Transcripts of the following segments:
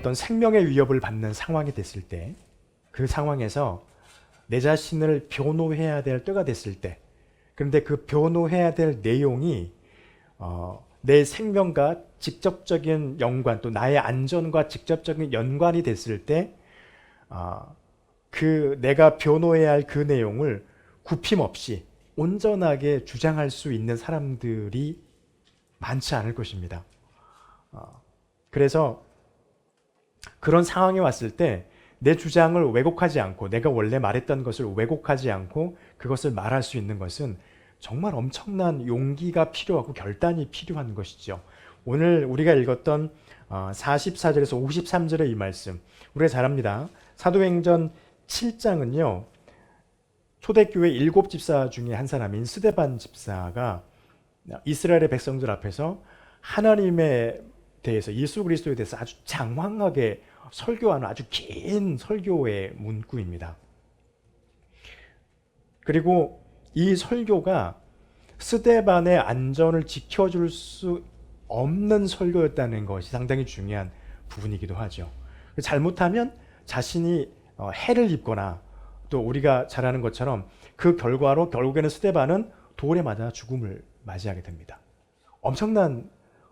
어떤 생명의 위협을 받는 상황이 됐을 때, 그 상황에서 내 자신을 변호해야 될 때가 됐을 때, 그런데 그 변호해야 될 내용이 내 생명과 직접적인 연관, 또 나의 안전과 직접적인 연관이 됐을 때, 그 내가 변호해야 할 그 내용을 굽힘없이 온전하게 주장할 수 있는 사람들이 많지 않을 것입니다. 그래서 그런 상황이 왔을 때 내 주장을 왜곡하지 않고, 내가 원래 말했던 것을 왜곡하지 않고 그것을 말할 수 있는 것은 정말 엄청난 용기가 필요하고 결단이 필요한 것이죠. 오늘 우리가 읽었던 44절에서 53절의 이 말씀, 우리가 잘 압니다. 사도행전 7장은요, 초대교회 7집사 중에 한 사람인 스데반 집사가 이스라엘의 백성들 앞에서 하나님에 대해서, 예수 그리스도에 대해서 아주 장황하게 설교하는 아주 긴 설교의 문구입니다. 그리고 이 설교가 스데반의 안전을 지켜줄 수 없는 설교였다는 것이 상당히 중요한 부분이기도 하죠. 잘못하면 자신이 해를 입거나, 또 우리가 잘 아는 것처럼 그 결과로 결국에는 스데반은 돌에 맞아 죽음을 맞이하게 됩니다. 엄청난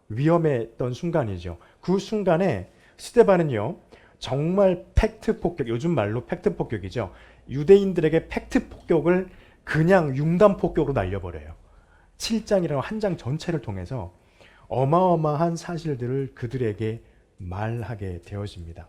위험했던 순간이죠. 그 순간에 스데반은요, 정말 팩트 폭격, 요즘 말로 팩트 폭격이죠. 유대인들에게 팩트 폭격을 그냥 융단 폭격으로 날려버려요. 7장이라는 한 장 전체를 통해서 어마어마한 사실들을 그들에게 말하게 되어집니다.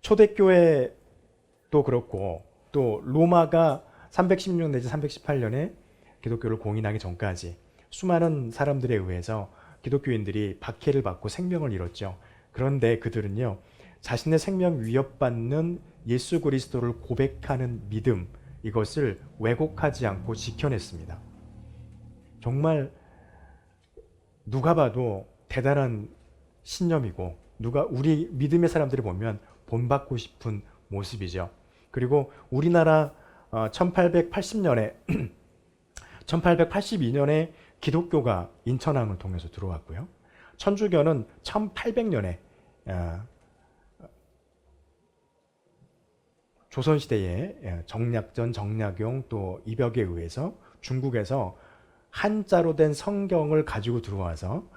초대교회도 그렇고, 또 로마가 316 내지 318년에 기독교를 공인하기 전까지 수많은 사람들에 의해서 기독교인들이 박해를 받고 생명을 잃었죠. 그런데 그들은요, 자신의 생명 위협받는 예수 그리스도를 고백하는 믿음, 이것을 왜곡하지 않고 지켜냈습니다. 정말 누가 봐도 대단한 신념이고, 우리 믿음의 사람들이 보면 본받고 싶은 모습이죠. 그리고 우리나라 1880년에 1882년에 기독교가 인천항을 통해서 들어왔고요. 천주교는 1800년에 조선시대에 정약전, 정약용, 또 이벽에 의해서 중국에서 한자로 된 성경을 가지고 들어와서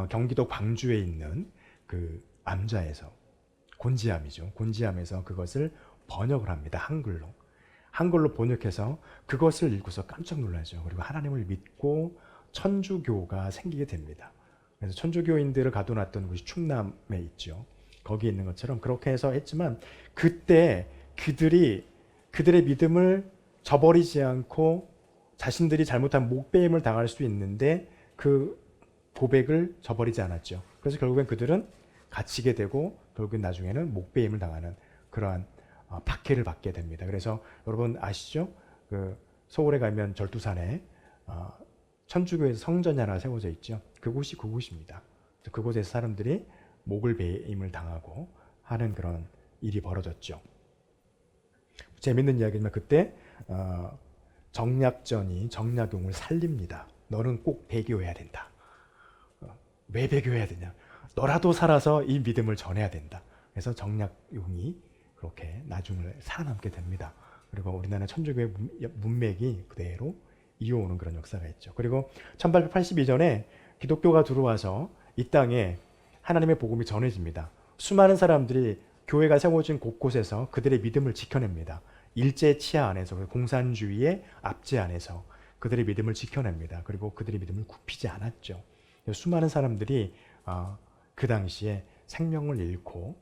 경기도 광주에 있는 그 암자에서, 곤지암이죠. 곤지암에서 그것을 번역을 합니다. 한글로 번역해서 그것을 읽고서 깜짝 놀라죠. 그리고 하나님을 믿고 천주교가 생기게 됩니다. 그래서 천주교인들을 가둬놨던 곳이 충남에 있죠. 거기 있는 것처럼 그렇게 해서 했지만, 그때 그들의 믿음을 저버리지 않고 자신들이 잘못한 목배임을 당할 수 있는데 그 고백을 저버리지 않았죠. 그래서 결국엔 그들은 갇히게 되고, 결국엔 나중에는 목배임을 당하는 그러한 박해를 받게 됩니다. 그래서 여러분 아시죠? 그 서울에 가면 절두산에 천주교에서 성전이 하나 세워져 있죠. 그곳이 그곳입니다. 그곳에서 사람들이 목을 베임을 당하고 하는 그런 일이 벌어졌죠. 재밌는 이야기지만 그때 정약전이 정약용을 살립니다. 너는 꼭 배교해야 된다. 왜 배교해야 되냐? 너라도 살아서 이 믿음을 전해야 된다. 그래서 정약용이 그렇게 나중에 살아남게 됩니다. 그리고 우리나라 천주교의 문맥이 그대로 이어오는 그런 역사가 있죠. 그리고 1882년에 기독교가 들어와서 이 땅에 하나님의 복음이 전해집니다. 수많은 사람들이 교회가 세워진 곳곳에서 그들의 믿음을 지켜냅니다. 일제 치하 안에서, 공산주의의 압제 안에서 그들의 믿음을 지켜냅니다. 그리고 그들의 믿음을 굽히지 않았죠. 수많은 사람들이 그 당시에 생명을 잃고,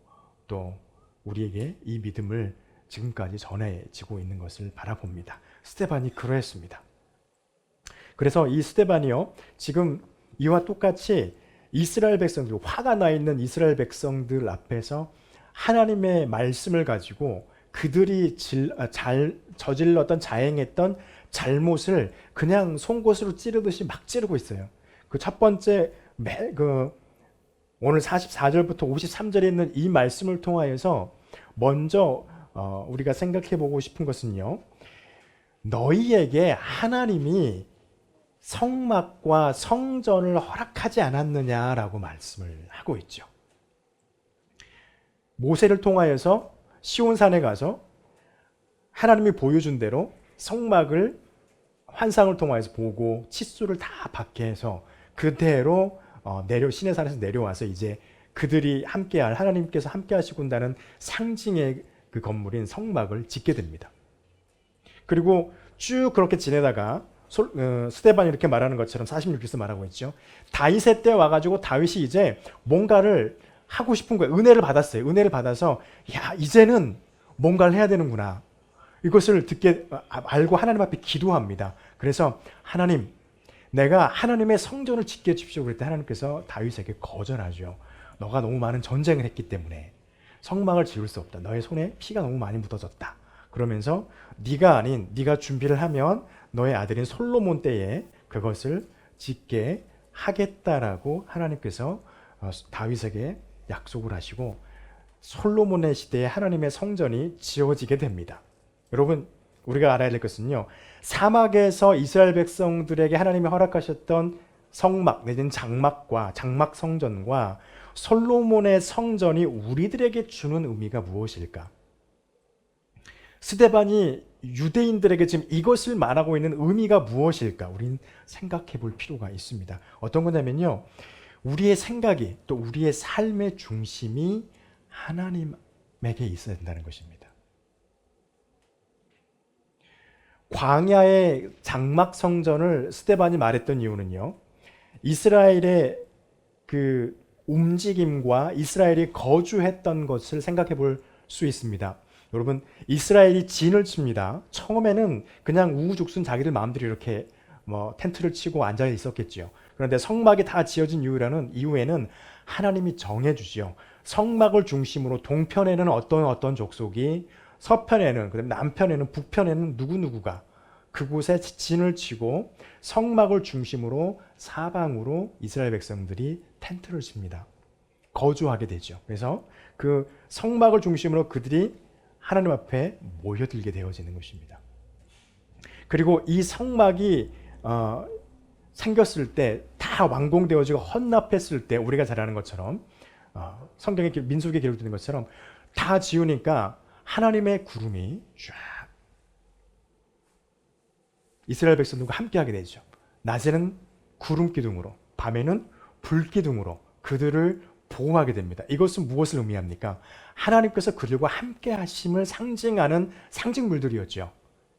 또 우리에게 이 믿음을 지금까지 전해지고 있는 것을 바라봅니다. 스데반이 그러했습니다. 그래서 이 스데반이요, 지금 이와 똑같이 이스라엘 백성들, 화가 나 있는 이스라엘 백성들 앞에서 하나님의 말씀을 가지고 그들이 저질렀던, 자행했던 잘못을 그냥 송곳으로 찌르듯이 막 찌르고 있어요. 그 첫 번째 오늘 44절부터 53절에 있는 이 말씀을 통하여서 먼저 우리가 생각해 보고 싶은 것은요, 너희에게 하나님이 성막과 성전을 허락하지 않았느냐라고 말씀을 하고 있죠. 모세를 통하여서 시온산에 가서 하나님이 보여준 대로 성막을 환상을 통하여서 보고 치수를 다 받게 해서 그대로 시내산에서 내려와서 이제 그들이 함께할, 하나님께서 함께 하시고 온다는 상징의 그 건물인 성막을 짓게 됩니다. 그리고 쭉 그렇게 지내다가 스데반이 이렇게 말하는 것처럼 46절에서 말하고 있죠. 다윗의 때 와가지고 다윗이 이제 뭔가를 하고 싶은 거예요. 은혜를 받았어요. 은혜를 받아서 야, 이제는 뭔가를 해야 되는구나. 이것을 알고 하나님 앞에 기도합니다. 그래서 하나님, 내가 하나님의 성전을 짓게 해주십시오. 그랬더니 하나님께서 다윗에게 거절하죠. 너가 너무 많은 전쟁을 했기 때문에 성막을 지을 수 없다. 너의 손에 피가 너무 많이 묻어졌다. 그러면서 네가 준비를 하면 너의 아들인 솔로몬 때에 그것을 짓게 하겠다라고 하나님께서 다윗에게 약속을 하시고 솔로몬의 시대에 하나님의 성전이 지어지게 됩니다. 여러분, 우리가 알아야 될 것은요, 사막에서 이스라엘 백성들에게 하나님이 허락하셨던 성막 내지는 장막 성전과 솔로몬의 성전이 우리들에게 주는 의미가 무엇일까? 스데반이 유대인들에게 지금 이것을 말하고 있는 의미가 무엇일까? 우리는 생각해 볼 필요가 있습니다. 어떤 거냐면요, 우리의 생각이 또 우리의 삶의 중심이 하나님에게 있어야 된다는 것입니다. 광야의 장막 성전을 스데반이 말했던 이유는요, 이스라엘의 그 움직임과 이스라엘이 거주했던 것을 생각해 볼 수 있습니다. 여러분, 이스라엘이 진을 칩니다. 처음에는 그냥 우후죽순 자기들 마음대로 이렇게 텐트를 치고 앉아 있었겠죠. 그런데 성막이 다 지어진 이후에는 하나님이 정해주지요. 성막을 중심으로 동편에는 어떤 족속이, 서편에는, 그다음에 남편에는, 북편에는 누구누구가 그곳에 진을 치고 성막을 중심으로 사방으로 이스라엘 백성들이 텐트를 칩니다. 거주하게 되죠. 그래서 그 성막을 중심으로 그들이 하나님 앞에 모여들게 되어지는 것입니다. 그리고 이 성막이 생겼을 때, 다 완공되어지고 헌납했을 때, 우리가 잘 아는 것처럼 성경의 민수기에 기록되는 것처럼 다 지으니까 하나님의 구름이 쫙 이스라엘 백성들과 함께하게 되죠. 낮에는 구름 기둥으로, 밤에는 불 기둥으로 그들을 보호하게 됩니다. 이것은 무엇을 의미합니까? 하나님께서 그들과 함께 하심을 상징하는 상징물들이었죠.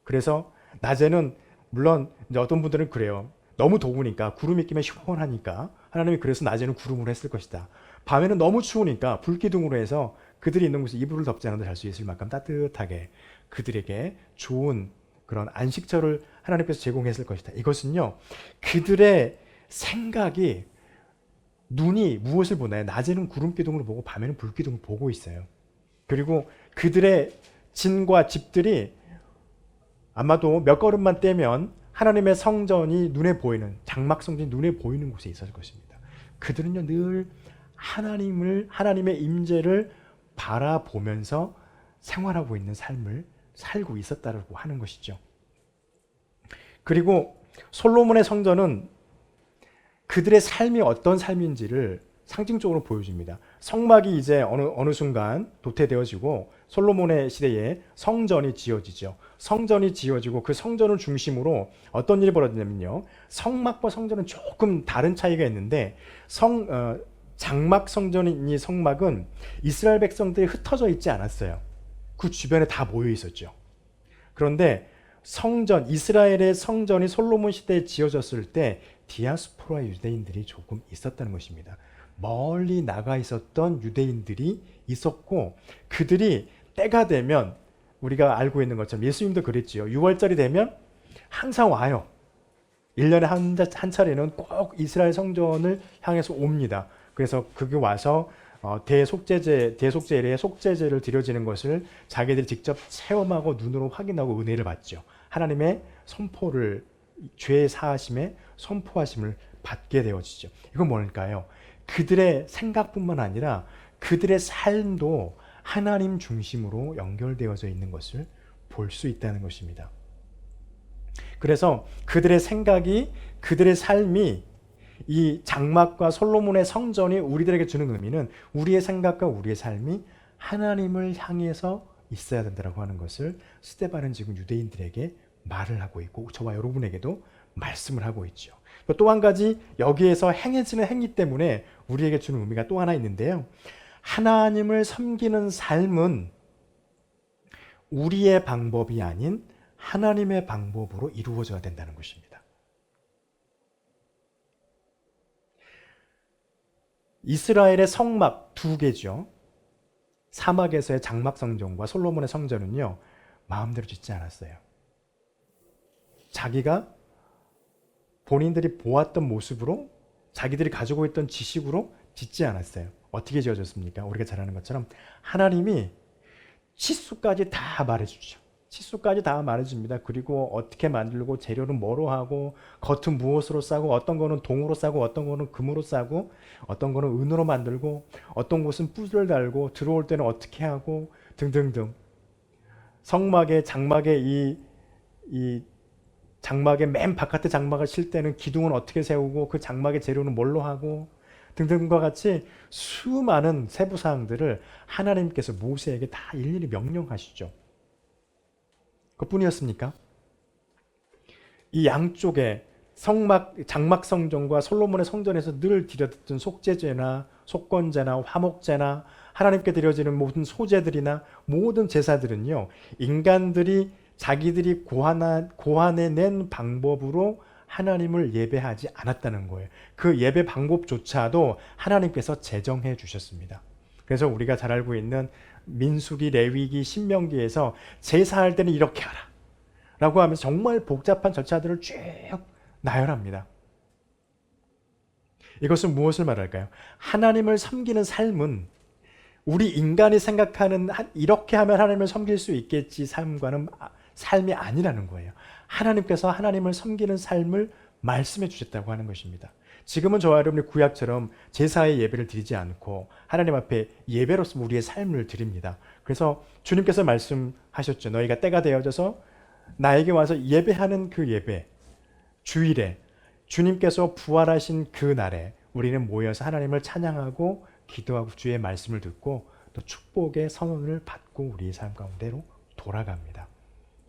그래서 낮에는, 물론 이제 어떤 분들은 그래요. 너무 더우니까 구름이 끼면 시원하니까 하나님이 그래서 낮에는 구름으로 했을 것이다. 밤에는 너무 추우니까 불기둥으로 해서 그들이 있는 곳에 이불을 덮지 않아도 잘 수 있을 만큼 따뜻하게 그들에게 좋은 그런 안식처를 하나님께서 제공했을 것이다. 이것은요, 그들의 생각이, 눈이 무엇을 보나요? 낮에는 구름기둥으로 보고 밤에는 불기둥을 보고 있어요. 그리고 그들의 진과 집들이 아마도 몇 걸음만 떼면 하나님의 성전이 눈에 보이는, 장막 성전이 눈에 보이는 곳에 있었을 것입니다. 그들은요, 늘 하나님의 임재를 바라보면서 생활하고 있는 삶을 살고 있었다고 하는 것이죠. 그리고 솔로몬의 성전은 그들의 삶이 어떤 삶인지를 상징적으로 보여줍니다. 성막이 이제 어느 순간 도태되어지고 솔로몬의 시대에 성전이 지어지죠. 성전이 지어지고 그 성전을 중심으로 어떤 일이 벌어지냐면요, 성막과 성전은 조금 다른 차이가 있는데 장막 성전인 이 성막은 이스라엘 백성들이 흩어져 있지 않았어요. 그 주변에 다 모여 있었죠. 그런데 이스라엘의 성전이 솔로몬 시대에 지어졌을 때 디아스포라 유대인들이 조금 있었다는 것입니다. 멀리 나가 있었던 유대인들이 있었고, 그들이 때가 되면, 우리가 알고 있는 것처럼 예수님도 그랬지요. 6월절이 되면 항상 와요. 1년에 한 차례는 꼭 이스라엘 성전을 향해서 옵니다. 그래서 그게 와서 대속죄일에 속죄제를 드려지는 것을 자기들이 직접 체험하고 눈으로 확인하고 은혜를 받죠. 하나님의 선포를, 죄 사하심의 선포하심을 받게 되어지죠. 이건 뭘까요? 그들의 생각뿐만 아니라 그들의 삶도 하나님 중심으로 연결되어져 있는 것을 볼 수 있다는 것입니다. 그래서 그들의 생각이, 그들의 삶이, 이 장막과 솔로몬의 성전이 우리들에게 주는 의미는 우리의 생각과 우리의 삶이 하나님을 향해서 있어야 된다고 하는 것을 스데반은 지금 유대인들에게 말을 하고 있고 저와 여러분에게도 말씀을 하고 있죠. 또 한 가지 여기에서 행해지는 행위 때문에 우리에게 주는 의미가 또 하나 있는데요. 하나님을 섬기는 삶은 우리의 방법이 아닌 하나님의 방법으로 이루어져야 된다는 것입니다. 이스라엘의 성막 두 개죠. 사막에서의 장막 성전과 솔로몬의 성전은요, 마음대로 짓지 않았어요. 자기가 본인들이 보았던 모습으로, 자기들이 가지고 있던 지식으로 짓지 않았어요. 어떻게 지어졌습니까? 우리가 잘 아는 것처럼 하나님이 치수까지 다 말해주죠. 치수까지 다 말해줍니다. 그리고 어떻게 만들고 재료는 뭐로 하고 겉은 무엇으로 싸고 어떤 거는 동으로 싸고 어떤 거는 금으로 싸고 어떤 거는 은으로 만들고 어떤 곳은 뿔을 달고 들어올 때는 어떻게 하고 등등등. 성막에 장막에 이 장막의 맨 바깥에 장막을 칠 때는 기둥은 어떻게 세우고 그 장막의 재료는 뭘로 하고 등등과 같이 수많은 세부 사항들을 하나님께서 모세에게 다 일일이 명령하시죠. 그뿐이었습니까? 이 양쪽에 장막 성전과 솔로몬의 성전에서 늘 드렸던 속죄제나 속건제나 화목제나 하나님께 드려지는 모든 소제들이나 모든 제사들은요, 인간들이 자기들이 고안해낸 방법으로 하나님을 예배하지 않았다는 거예요. 그 예배 방법조차도 하나님께서 제정해 주셨습니다. 그래서 우리가 잘 알고 있는 민수기, 레위기, 신명기에서 제사할 때는 이렇게 하라 라고 하면서 정말 복잡한 절차들을 쭉 나열합니다. 이것은 무엇을 말할까요? 하나님을 섬기는 삶은 우리 인간이 생각하는 이렇게 하면 하나님을 섬길 수 있겠지 삶이 아니라는 거예요. 하나님께서 하나님을 섬기는 삶을 말씀해 주셨다고 하는 것입니다. 지금은 저와 여러분이 구약처럼 제사의 예배를 드리지 않고 하나님 앞에 예배로서 우리의 삶을 드립니다. 그래서 주님께서 말씀하셨죠. 너희가 때가 되어져서 나에게 와서 예배하는 그 예배, 주일에 주님께서 부활하신 그 날에 우리는 모여서 하나님을 찬양하고 기도하고 주의 말씀을 듣고 또 축복의 선언을 받고 우리의 삶 가운데로 돌아갑니다.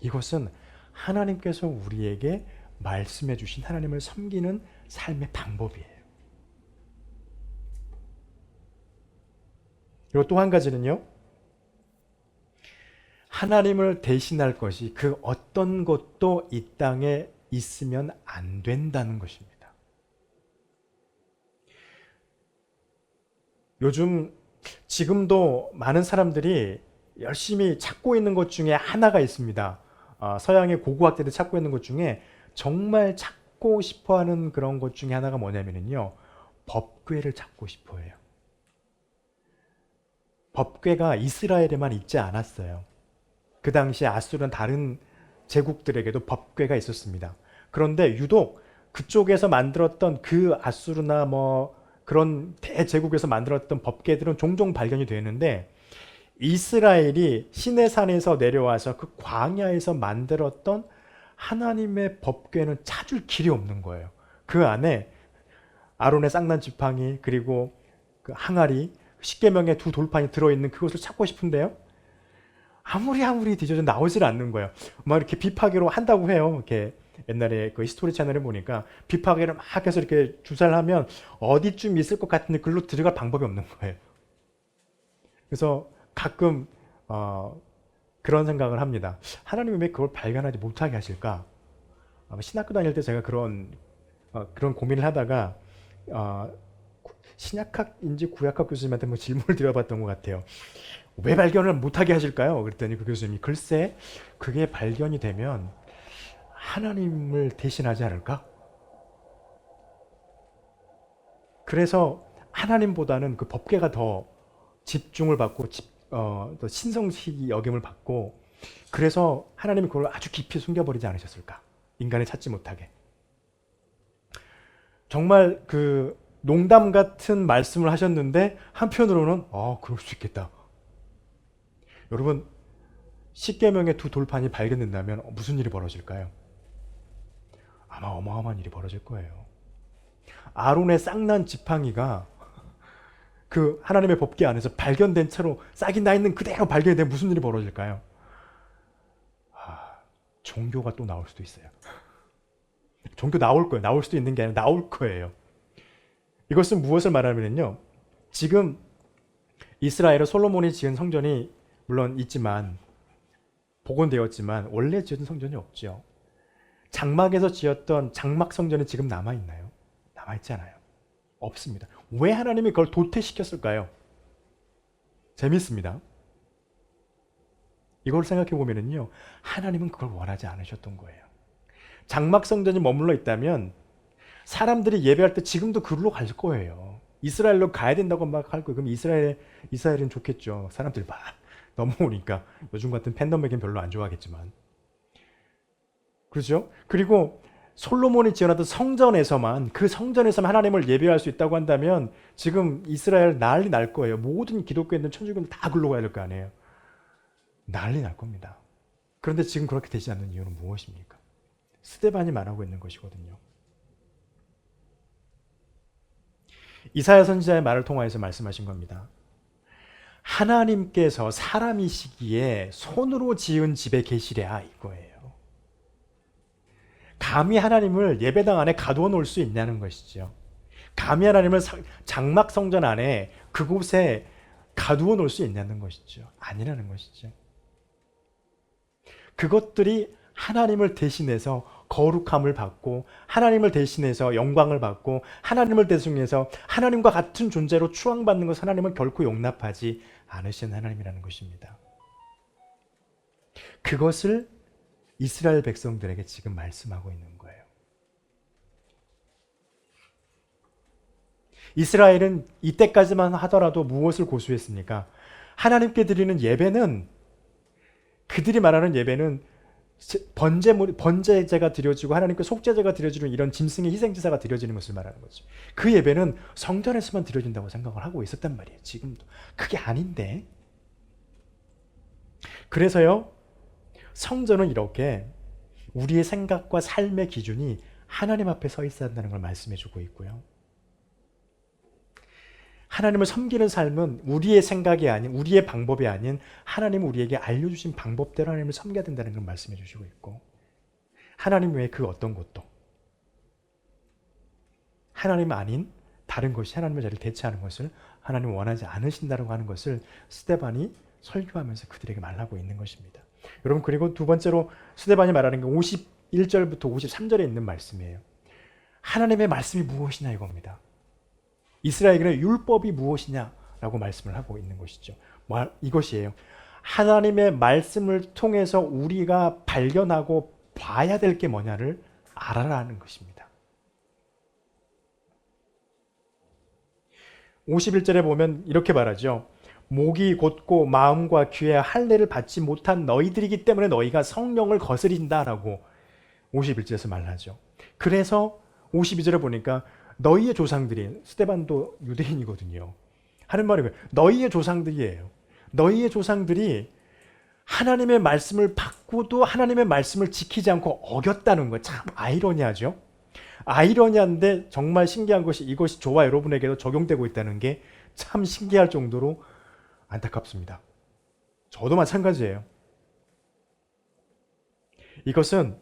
이것은 하나님께서 우리에게 말씀해 주신 하나님을 섬기는 삶의 방법이에요. 그리고 또 한 가지는요, 하나님을 대신할 것이 그 어떤 것도 이 땅에 있으면 안 된다는 것입니다. 지금도 많은 사람들이 열심히 찾고 있는 것 중에 하나가 있습니다. 서양의 고고학자들이 찾고 있는 것 중에 정말 찾고 싶어하는 그런 것 중에 하나가 뭐냐면요, 법궤를 찾고 싶어해요. 법궤가 이스라엘에만 있지 않았어요. 그 당시에 아수르는 다른 제국들에게도 법궤가 있었습니다. 그런데 유독 그쪽에서 만들었던 그 아수르나 그런 대제국에서 만들었던 법궤들은 종종 발견이 되는데 이스라엘이 시내산에서 내려와서 그 광야에서 만들었던 하나님의 법궤는 찾을 길이 없는 거예요. 그 안에 아론의 쌍난 지팡이 그리고 그 항아리, 십계명의 두 돌판이 들어있는 그것을 찾고 싶은데요. 아무리 뒤져도 나오질 않는 거예요. 막 이렇게 비파기로 한다고 해요. 이렇게 옛날에 그 히스토리 채널에 보니까 비파기를 막 해서 이렇게 주사를 하면 어디쯤 있을 것 같은데 글로 들어갈 방법이 없는 거예요. 그래서 가끔 그런 생각을 합니다. 하나님이 왜 그걸 발견하지 못하게 하실까? 신학교 다닐 때 제가 그런 고민을 하다가 신약학인지 구약학 교수님한테 뭐 질문을 드려봤던 것 같아요. 왜 발견을 못하게 하실까요? 그랬더니 그 교수님이 글쎄 그게 발견이 되면 하나님을 대신하지 않을까? 그래서 하나님보다는 그 법궤가 더 집중을 받고 더 신성시 여김을 받고 그래서 하나님이 그걸 아주 깊이 숨겨버리지 않으셨을까? 인간이 찾지 못하게. 정말 그 농담 같은 말씀을 하셨는데 한편으로는 그럴 수 있겠다. 여러분, 십계명의 두 돌판이 발견된다면 무슨 일이 벌어질까요? 아마 어마어마한 일이 벌어질 거예요. 아론의 싹난 지팡이가 그 하나님의 법궤 안에서 발견된 채로 싹이 나 있는 그대로 발견된 무슨 일이 벌어질까요? 종교가 또 나올 수도 있어요. 종교 나올 거예요. 나올 수도 있는 게 아니라 나올 거예요. 이것은 무엇을 말하면요. 지금 이스라엘의 솔로몬이 지은 성전이 물론 있지만 복원되었지만 원래 지은 성전이 없죠. 장막에서 지었던 장막 성전이 지금 남아있나요? 남아있지 않아요. 없습니다. 왜 하나님이 그걸 도태시켰을까요? 재밌습니다. 이걸 생각해 보면은요, 하나님은 그걸 원하지 않으셨던 거예요. 장막 성전이 머물러 있다면 사람들이 예배할 때 지금도 그걸로 갈 거예요. 이스라엘로 가야 된다고 막 할 거예요. 그럼 이스라엘은 좋겠죠. 사람들이 막 넘어오니까 요즘 같은 팬덤에겐 별로 안 좋아하겠지만, 그렇죠? 그리고 솔로몬이 지어놨던 성전에서만 그 성전에서만 하나님을 예배할 수 있다고 한다면 지금 이스라엘 난리 날 거예요. 모든 기독교인들 천주교인들 다 글로 가야 될 거 아니에요. 난리 날 겁니다. 그런데 지금 그렇게 되지 않는 이유는 무엇입니까? 스데반이 말하고 있는 것이거든요. 이사야 선지자의 말을 통하여서 말씀하신 겁니다. 하나님께서 사람이시기에 손으로 지은 집에 계시랴 이거예요. 감히 하나님을 예배당 안에 가두어 놓을 수 있냐는 것이죠. 감히 하나님을 장막 성전 안에 그곳에 가두어 놓을 수 있냐는 것이죠. 아니라는 것이죠. 그것들이 하나님을 대신해서 거룩함을 받고 하나님을 대신해서 영광을 받고 하나님을 대신해서 하나님과 같은 존재로 추앙받는 것을 하나님은 결코 용납하지 않으시는 하나님이라는 것입니다. 그것을 이스라엘 백성들에게 지금 말씀하고 있는 거예요. 이스라엘은 이때까지만 하더라도 무엇을 고수했습니까? 하나님께 드리는 예배는, 그들이 말하는 예배는 번제제가 드려지고 하나님께 속죄제가 드려지는 이런 짐승의 희생제사가 드려지는 것을 말하는 거죠. 그 예배는 성전에서만 드려진다고 생각을 하고 있었단 말이에요. 지금도. 그게 아닌데. 그래서요, 성전은 이렇게 우리의 생각과 삶의 기준이 하나님 앞에 서 있어야 한다는 걸 말씀해 주고 있고요. 하나님을 섬기는 삶은 우리의 생각이 아닌, 우리의 방법이 아닌 하나님은 우리에게 알려주신 방법대로 하나님을 섬겨야 된다는 걸 말씀해 주시고 있고, 하나님 외에 그 어떤 것도 하나님 아닌 다른 것이 하나님의 자리를 대체하는 것을 하나님 원하지 않으신다고 하는 것을 스데반이 설교하면서 그들에게 말하고 있는 것입니다. 여러분, 그리고 두 번째로 스데반이 말하는 게 51절부터 53절에 있는 말씀이에요. 하나님의 말씀이 무엇이냐 이겁니다. 이스라엘에게는 율법이 무엇이냐라고 말씀을 하고 있는 것이죠. 이것이에요. 하나님의 말씀을 통해서 우리가 발견하고 봐야 될 게 뭐냐를 알아라는 것입니다. 51절에 보면 이렇게 말하죠. 목이 곧고 마음과 귀에 할례를 받지 못한 너희들이기 때문에 너희가 성령을 거스린다라고 51절에서 말하죠. 그래서 52절에 보니까 너희의 조상들이, 스데반도 유대인이거든요. 하는 말이 뭐예요? 너희의 조상들이에요. 너희의 조상들이 하나님의 말씀을 받고도 하나님의 말씀을 지키지 않고 어겼다는 거예요. 참 아이러니하죠? 아이러니한데 정말 신기한 것이 이것이 저와 여러분에게도 적용되고 있다는 게 참 신기할 정도로 안타깝습니다. 저도 마찬가지예요. 이것은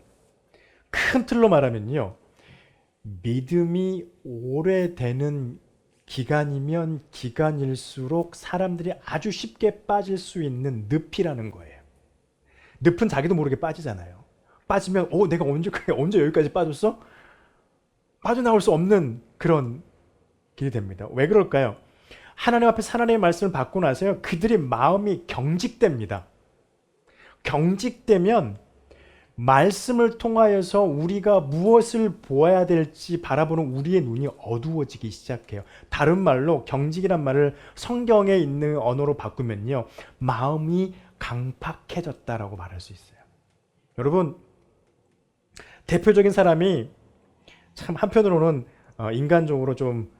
큰 틀로 말하면요, 믿음이 오래되는 기간이면 기간일수록 사람들이 아주 쉽게 빠질 수 있는 늪이라는 거예요. 늪은 자기도 모르게 빠지잖아요. 빠지면 내가 언제 여기까지 빠졌어? 빠져나올 수 없는 그런 길이 됩니다. 왜 그럴까요? 하나님 앞에서 하나님의 말씀을 받고 나서요, 그들의 마음이 경직됩니다. 경직되면 말씀을 통하여서 우리가 무엇을 보아야 될지 바라보는 우리의 눈이 어두워지기 시작해요. 다른 말로 경직이란 말을 성경에 있는 언어로 바꾸면요, 마음이 강팍해졌다라고 말할 수 있어요. 여러분, 대표적인 사람이 참 한편으로는 인간적으로 좀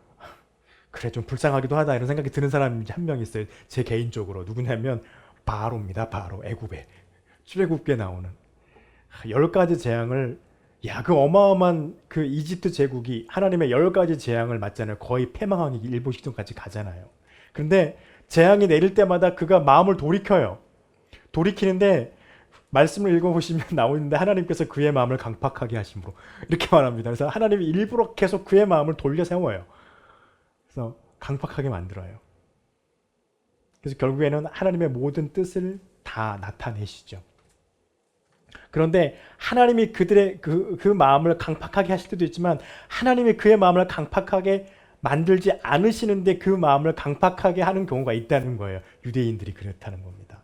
불쌍하기도 하다 이런 생각이 드는 사람이 한 명 있어요. 제 개인적으로. 누구냐면 바로입니다. 바로 애굽에 출애굽기에 나오는 10가지 재앙을 야, 그 어마어마한 그 이집트 제국이 하나님의 10가지 재앙을 맞잖아요. 거의 패망하기 일보 직전까지 가잖아요. 그런데 재앙이 내릴 때마다 그가 마음을 돌이켜요. 돌이키는데 말씀을 읽어보시면 나오는데 하나님께서 그의 마음을 강팍하게 하심으로 이렇게 말합니다. 그래서 하나님이 일부러 계속 그의 마음을 돌려 세워요. 그래서 강팍하게 만들어요. 그래서 결국에는 하나님의 모든 뜻을 다 나타내시죠. 그런데 하나님이 그들의 그 마음을 강팍하게 하실 때도 있지만 하나님이 그의 마음을 강팍하게 만들지 않으시는데 그 마음을 강팍하게 하는 경우가 있다는 거예요. 유대인들이 그렇다는 겁니다.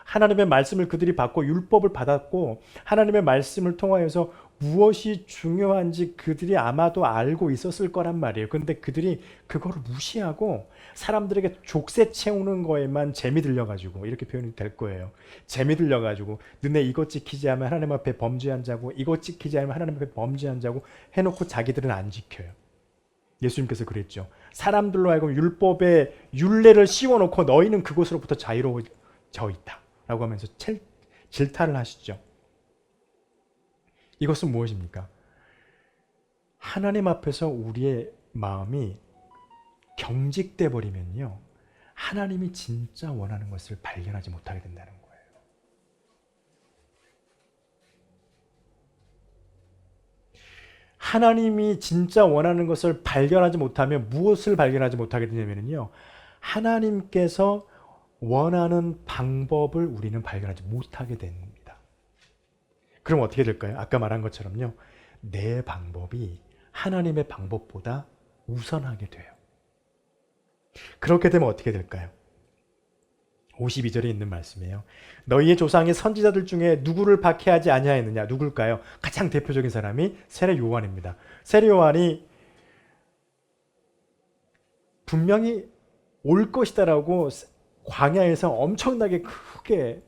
하나님의 말씀을 그들이 받고 율법을 받았고 하나님의 말씀을 통하여서 무엇이 중요한지 그들이 아마도 알고 있었을 거란 말이에요. 그런데 그들이 그거를 무시하고 사람들에게 족쇄 채우는 거에만 재미 들려가지고 이렇게 표현이 될 거예요. 재미 들려가지고 너네 이것 지키지 않으면 하나님 앞에 범죄한 자고 이것 지키지 않으면 하나님 앞에 범죄한 자고 해놓고 자기들은 안 지켜요. 예수님께서 그랬죠. 사람들로 하여금 율법에 율례를 씌워놓고 너희는 그곳으로부터 자유로워져 있다 라고 하면서 질타를 하시죠. 이것은 무엇입니까? 하나님 앞에서 우리의 마음이 경직돼 버리면요, 하나님이 진짜 원하는 것을 발견하지 못하게 된다는 거예요. 하나님이 진짜 원하는 것을 발견하지 못하면 무엇을 발견하지 못하게 되냐면요, 하나님께서 원하는 방법을 우리는 발견하지 못하게 됩니다. 그럼 어떻게 될까요? 아까 말한 것처럼요, 내 방법이 하나님의 방법보다 우선하게 돼요. 그렇게 되면 어떻게 될까요? 52절에 있는 말씀이에요. 너희의 조상의 선지자들 중에 누구를 박해하지 아니하였느냐? 누굴까요? 가장 대표적인 사람이 세례 요한입니다. 세례 요한이 분명히 올 것이다라고 광야에서 엄청나게 크게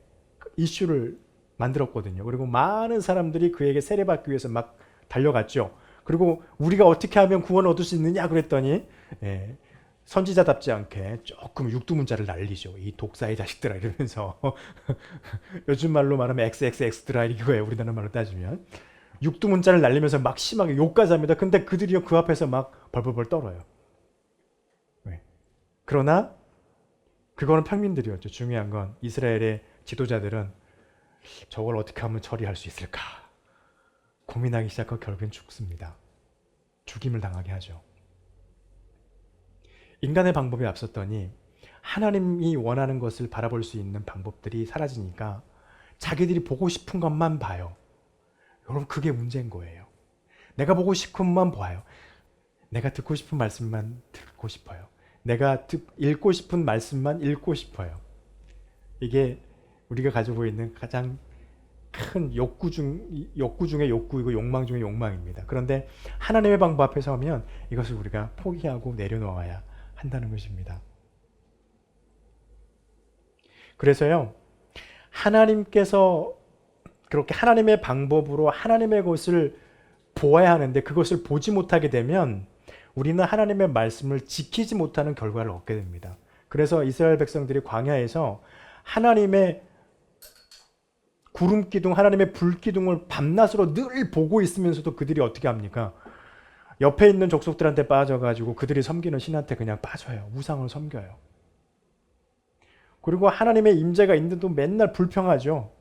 이슈를 만들었거든요. 그리고 많은 사람들이 그에게 세례받기 위해서 막 달려갔죠. 그리고 우리가 어떻게 하면 구원을 얻을 수 있느냐 그랬더니 선지자답지 않게 조금 육두문자를 날리죠. 이 독사의 자식들아 이러면서 요즘 말로 말하면 XXX들아 이거예요. 우리나라 말로 따지면 육두문자를 날리면서 막 심하게 욕까지 합니다. 근데 그들이요 그 앞에서 막 벌벌벌 떨어요. 그러나 그거는 평민들이었죠. 중요한 건 이스라엘의 지도자들은 저걸 어떻게 하면 처리할 수 있을까 고민하기 시작하고 결국엔 죽습니다. 죽임을 당하게 하죠. 인간의 방법이 앞섰더니 하나님이 원하는 것을 바라볼 수 있는 방법들이 사라지니까 자기들이 보고 싶은 것만 봐요. 여러분, 그게 문제인 거예요. 내가 보고 싶은 것만 봐요. 내가 듣고 싶은 말씀만 듣고 싶어요. 내가 읽고 싶은 말씀만 읽고 싶어요. 이게 우리가 가지고 있는 가장 큰 욕구 중의 욕구이고 욕망 중의 욕망입니다. 그런데 하나님의 방법 앞에 서면 이것을 우리가 포기하고 내려놓아야 한다는 것입니다. 그래서요, 하나님께서 그렇게 하나님의 방법으로 하나님의 것을 보아야 하는데 그것을 보지 못하게 되면 우리는 하나님의 말씀을 지키지 못하는 결과를 얻게 됩니다. 그래서 이스라엘 백성들이 광야에서 하나님의 구름기둥, 하나님의 불기둥을 밤낮으로 늘 보고 있으면서도 그들이 어떻게 합니까? 옆에 있는 족속들한테 빠져가지고 그들이 섬기는 신한테 그냥 빠져요. 우상을 섬겨요. 그리고 하나님의 임재가 있는데도 맨날 불평하죠.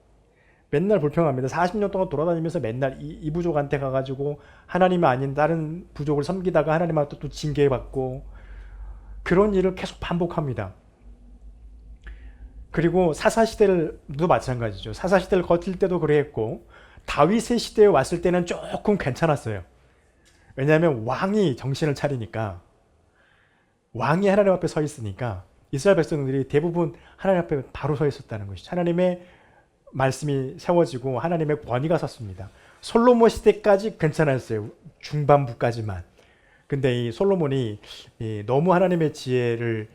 맨날 불평합니다. 40년 동안 돌아다니면서 맨날 이 부족한테 가가지고 하나님이 아닌 다른 부족을 섬기다가 하나님한테 또 징계받고 그런 일을 계속 반복합니다. 그리고 사사시대도 마찬가지죠. 사사시대를 거칠 때도 그랬고 다윗의 시대에 왔을 때는 조금 괜찮았어요. 왜냐하면 왕이 정신을 차리니까, 왕이 하나님 앞에 서 있으니까 이스라엘 백성들이 대부분 하나님 앞에 바로 서 있었다는 것이죠. 하나님의 말씀이 세워지고 하나님의 권위가 섰습니다. 솔로몬 시대까지 괜찮았어요. 중반부까지만. 근데 이 솔로몬이 너무 하나님의 지혜를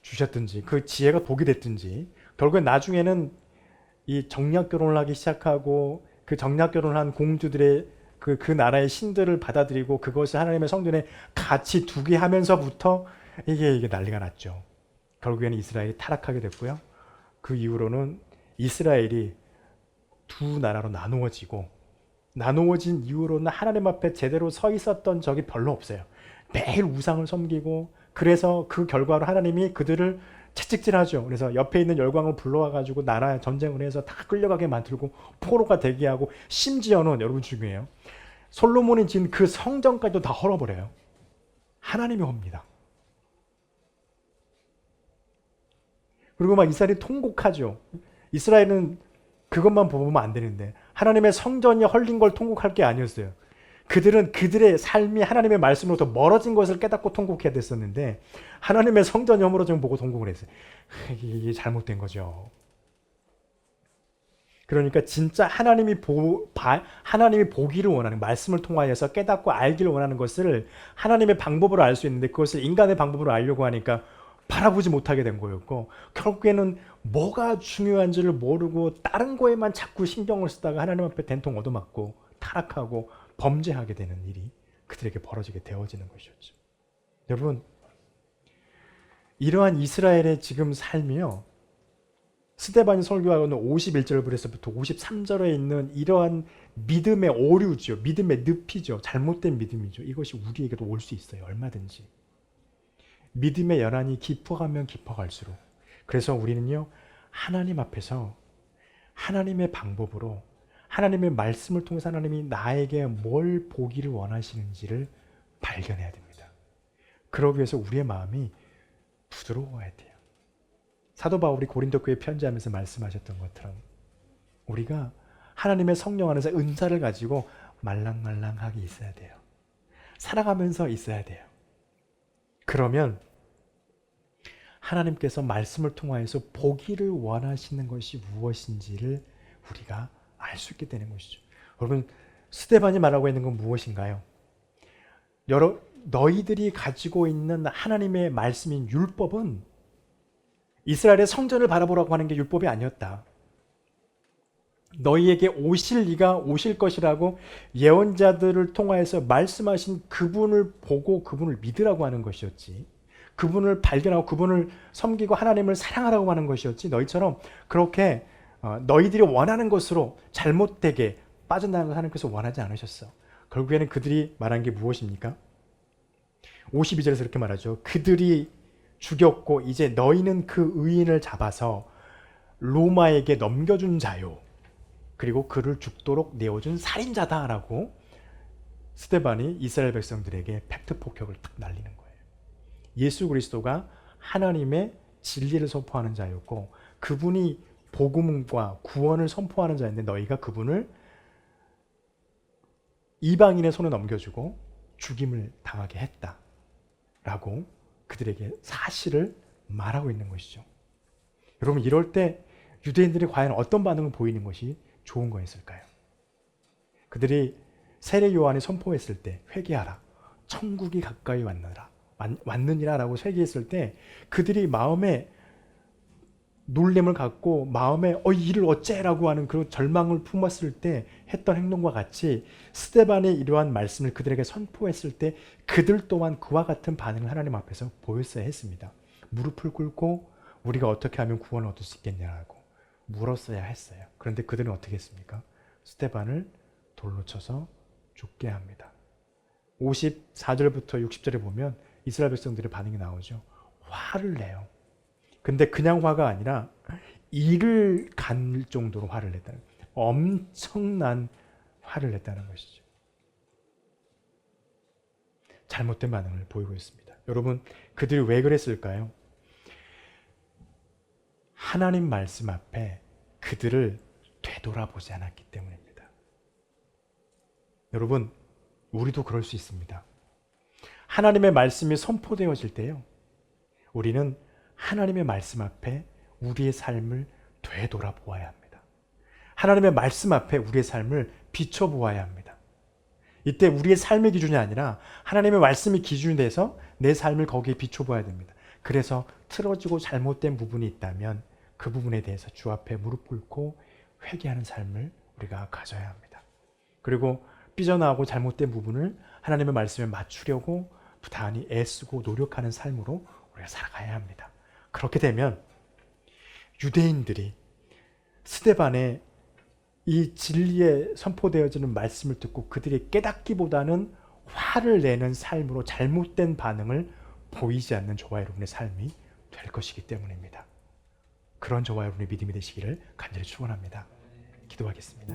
주셨든지 그 지혜가 독이 됐든지 결국엔 나중에는 이 정략 결혼을 하기 시작하고 그 정략 결혼을 한 공주들의 그 나라의 신들을 받아들이고 그것을 하나님의 성전에 같이 두게 하면서부터 이게 난리가 났죠. 결국에는 이스라엘이 타락하게 됐고요. 그 이후로는 이스라엘이 두 나라로 나누어지고 나누어진 이후로는 하나님 앞에 제대로 서 있었던 적이 별로 없어요. 매일 우상을 섬기고, 그래서 그 결과로 하나님이 그들을 채찍질하죠. 그래서 옆에 있는 열광을 불러와가지고 나라 전쟁을 해서 다 끌려가게 만들고 포로가 되게 하고, 심지어는 여러분 중요해요. 솔로몬이 지은 그 성전까지도 다 헐어버려요. 하나님이 옵니다. 그리고 막 이스라엘이 통곡하죠. 이스라엘은 그것만 보면 안 되는데 하나님의 성전이 헐린 걸 통곡할 게 아니었어요. 그들은 그들의 삶이 하나님의 말씀으로부터 멀어진 것을 깨닫고 통곡해야 됐었는데 하나님의 성전이 허물어진 걸 보고 통곡을 했어요. 이게 잘못된 거죠. 그러니까 진짜 하나님이 보기를 원하는, 말씀을 통하여서 깨닫고 알기를 원하는 것을 하나님의 방법으로 알 수 있는데 그것을 인간의 방법으로 알려고 하니까 바라보지 못하게 된 거였고, 결국에는 뭐가 중요한지를 모르고 다른 거에만 자꾸 신경을 쓰다가 하나님 앞에 된통 얻어맞고 타락하고 범죄하게 되는 일이 그들에게 벌어지게 되어지는 것이었죠. 여러분, 이러한 이스라엘의 지금 삶이요, 스데반이 설교하는 51절부터 53절에 있는 이러한 믿음의 오류죠. 믿음의 늪이죠. 잘못된 믿음이죠. 이것이 우리에게도 올 수 있어요. 얼마든지. 믿음의 연한이 깊어가면 깊어갈수록, 그래서 우리는요, 하나님 앞에서 하나님의 방법으로, 하나님의 말씀을 통해서 하나님이 나에게 뭘 보기를 원하시는지를 발견해야 됩니다. 그러기 위해서 우리의 마음이 부드러워야 돼요. 사도 바울이 고린도 교회에 편지하면서 말씀하셨던 것처럼 우리가 하나님의 성령 안에서 은사를 가지고 말랑말랑하게 있어야 돼요. 살아가면서 있어야 돼요. 그러면 하나님께서 말씀을 통하여서 보기를 원하시는 것이 무엇인지를 우리가 알 수 있게 되는 것이죠. 여러분, 스데반이 말하고 있는 건 무엇인가요? 너희들이 가지고 있는 하나님의 말씀인 율법은 이스라엘의 성전을 바라보라고 하는 게 율법이 아니었다. 너희에게 오실 이가 오실 것이라고 예언자들을 통하여서 말씀하신 그분을 보고 그분을 믿으라고 하는 것이었지, 그분을 발견하고 그분을 섬기고 하나님을 사랑하라고 하는 것이었지, 너희처럼 그렇게 너희들이 원하는 것으로 잘못되게 빠져나가는 것을 하나님께서 원하지 않으셨어. 결국에는 그들이 말한 게 무엇입니까? 52절에서 이렇게 말하죠. 그들이 죽였고 이제 너희는 그 의인을 잡아서 로마에게 넘겨준 자요, 그리고 그를 죽도록 내어준 살인자다라고 스데반이 이스라엘 백성들에게 팩트 폭격을 딱 날리는 거예요. 예수 그리스도가 하나님의 진리를 선포하는 자였고 그분이 복음과 구원을 선포하는 자인데 너희가 그분을 이방인의 손에 넘겨주고 죽임을 당하게 했다라고 그들에게 사실을 말하고 있는 것이죠. 여러분, 이럴 때 유대인들이 과연 어떤 반응을 보이는 것이 좋은 거였을까요? 그들이 세례 요한이 선포했을 때 회개하라, 천국이 가까이 왔느니라 라고 회개했을 때 그들이 마음에 놀림을 갖고 마음에 이 일을 어째라고 하는 그런 절망을 품었을 때 했던 행동과 같이 스데반의 이러한 말씀을 그들에게 선포했을 때 그들 또한 그와 같은 반응을 하나님 앞에서 보였어야 했습니다. 무릎을 꿇고 우리가 어떻게 하면 구원을 얻을 수 있겠냐고 물었어야 했어요. 그런데 그들은 어떻게 했습니까? 스데반을 돌로 쳐서 죽게 합니다. 54절부터 60절에 보면 이스라엘 백성들의 반응이 나오죠. 화를 내요. 근데 그냥 화가 아니라 이를 갈 정도로 화를 냈다는, 엄청난 화를 냈다는 것이죠. 잘못된 반응을 보이고 있습니다. 여러분, 그들이 왜 그랬을까요? 하나님 말씀 앞에 그들을 되돌아보지 않았기 때문입니다. 여러분, 우리도 그럴 수 있습니다. 하나님의 말씀이 선포되어질 때요, 우리는 하나님의 말씀 앞에 우리의 삶을 되돌아보아야 합니다. 하나님의 말씀 앞에 우리의 삶을 비춰보아야 합니다. 이때 우리의 삶의 기준이 아니라 하나님의 말씀이 기준이 돼서 내 삶을 거기에 비춰봐야 됩니다. 그래서 틀어지고 잘못된 부분이 있다면 그 부분에 대해서 주 앞에 무릎 꿇고 회개하는 삶을 우리가 가져야 합니다. 그리고 삐져나오고 잘못된 부분을 하나님의 말씀에 맞추려고 부단히 애쓰고 노력하는 삶으로 우리가 살아가야 합니다. 그렇게 되면 유대인들이 스데반의 이 진리에 선포되어지는 말씀을 듣고 그들이 깨닫기보다는 화를 내는 삶으로 잘못된 반응을 보이지 않는 저와 여러분의 삶이 될 것이기 때문입니다. 그런 저와 여러분의 믿음이 되시기를 간절히 축원합니다. 기도하겠습니다.